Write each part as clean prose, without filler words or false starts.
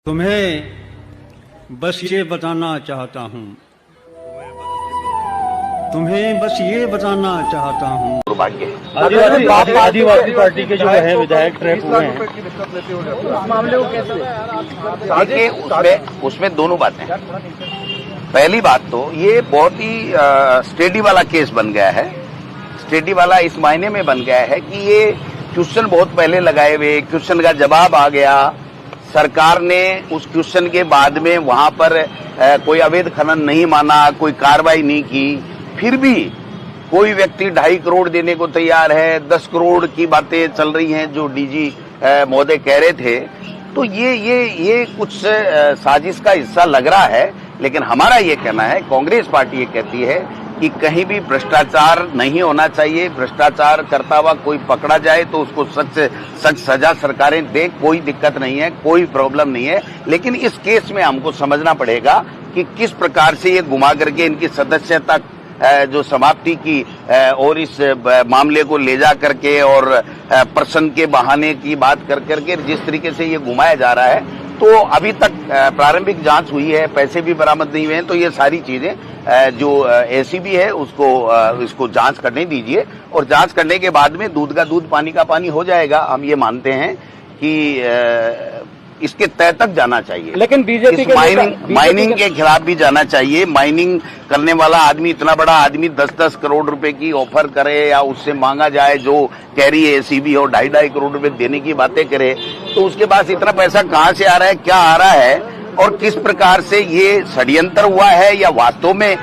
तुम्हें बस ये बताना चाहता हूँ, तुम्हें बस ये बताना चाहता हूँ। आदिवासी पार्टी के जो है विधायक ट्रैप हुए हैं, मामले को कैसे देखिए, उसमें दोनों बातें हैं। पहली बात तो ये बहुत ही स्टेडी वाला केस बन गया है। स्टेडी वाला इस मायने में बन गया है कि ये क्वेश्चन बहुत पहले लगाए हुए, क्वेश्चन का जवाब आ गया, सरकार ने उस क्वेश्चन के बाद में वहां पर कोई अवैध खनन नहीं माना, कोई कार्रवाई नहीं की, फिर भी कोई व्यक्ति 2.5 करोड़ देने को तैयार है, 10 करोड़ की बातें चल रही हैं जो डीजी महोदय कह रहे थे। तो ये कुछ साजिश का हिस्सा लग रहा है। लेकिन हमारा ये कहना है, कांग्रेस पार्टी ये कहती है कि कहीं भी भ्रष्टाचार नहीं होना चाहिए। भ्रष्टाचार करता हुआ कोई पकड़ा जाए तो उसको सख्त सजा सरकारें दे, कोई दिक्कत नहीं है, कोई प्रॉब्लम नहीं है। लेकिन इस केस में हमको समझना पड़ेगा कि किस प्रकार से ये घुमा करके इनकी सदस्यता जो समाप्ति की और इस मामले को ले जा करके और प्रश्न के बहाने की बात कर करके जिस तरीके से ये घुमाया जा रहा है, तो अभी तक प्रारंभिक जांच हुई है, पैसे भी बरामद नहीं हुए हैं। तो ये सारी चीजें जो एसीबी है उसको इसको जांच करने दीजिए, और जांच करने के बाद में दूध का दूध पानी का पानी हो जाएगा। हम ये मानते हैं कि इसके तय तक जाना चाहिए। लेकिन बीजेपी के माइनिंग के खिलाफ भी जाना चाहिए। माइनिंग करने वाला आदमी, इतना बड़ा आदमी 10-10 करोड़ रुपए की ऑफर करे या उससे मांगा जाए, जो कह रही है एसीबी, और 2.5 करोड़ रुपए देने की बातें करे, तो उसके पास इतना पैसा कहां से आ रहा है, क्या आ रहा है, और किस प्रकार से ये षड्यंत्र हुआ है या वास्तव में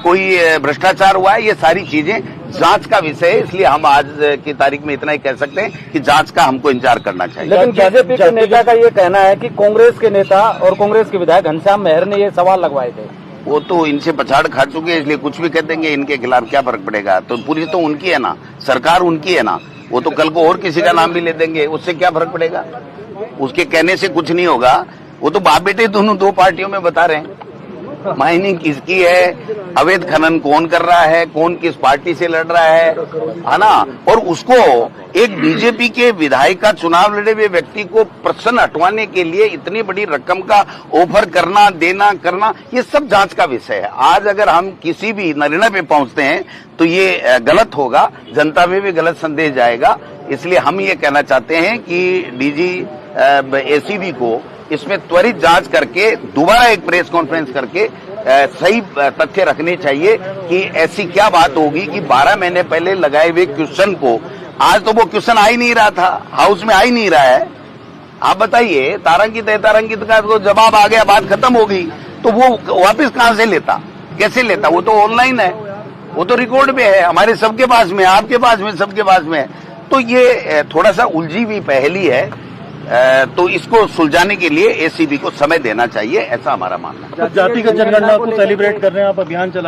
कोई भ्रष्टाचार हुआ है, ये सारी चीजें जांच का विषय है। इसलिए हम आज की तारीख में इतना ही कह सकते हैं कि जांच का हमको इंतजार करना चाहिए। लेकिन बीजेपी के नेता का ये कहना है कि कांग्रेस के नेता और कांग्रेस के विधायक घनश्याम मेहर ने ये सवाल लगवाए थे। वो तो इनसे पछाड़ खा चुके हैं, इसलिए कुछ भी कह देंगे, इनके खिलाफ क्या फर्क पड़ेगा। तो पुलिस तो उनकी है ना, सरकार उनकी है ना, वो तो कल को और किसी का नाम भी ले देंगे, उससे क्या फर्क पड़ेगा। उसके कहने से कुछ नहीं होगा। वो तो बाप बेटे दोनों दो पार्टियों में बता रहे हैं माइनिंग किसकी है, अवैध खनन कौन कर रहा है, कौन किस पार्टी से लड़ रहा है ना। और उसको एक बीजेपी के विधायक का चुनाव लड़े हुए व्यक्ति को प्रश्न हटवाने के लिए इतनी बड़ी रकम का ऑफर करना, देना, करना, ये सब जांच का विषय है। आज अगर हम किसी भी निर्णय पे पहुंचते हैं तो ये गलत होगा, जनता में भी गलत संदेश जाएगा। इसलिए हम ये कहना चाहते हैं कि डीजी एसीबी को इसमें त्वरित जांच करके दोबारा एक प्रेस कॉन्फ्रेंस करके सही तथ्य रखने चाहिए कि ऐसी क्या बात होगी कि 12 महीने पहले लगाए हुए क्वेश्चन को आज तो वो क्वेश्चन आ ही नहीं रहा था, हाउस में आ ही नहीं रहा है। आप बताइए, तारांकित है, तारांकित का तो जवाब आ गया, बात खत्म हो गई, तो वो वापस कहां से लेता, कैसे लेता। वो तो ऑनलाइन है, वो तो रिकॉर्ड में है, हमारे सबके पास में, आपके पास में, सबके पास में है। तो ये थोड़ा सा उलझी हुई पहेली है, तो इसको सुलझाने के लिए एसीबी को समय देना चाहिए, ऐसा हमारा मानना है। जातिगत जनगणना को सेलिब्रेट कर रहे हैं आप, अभियान चला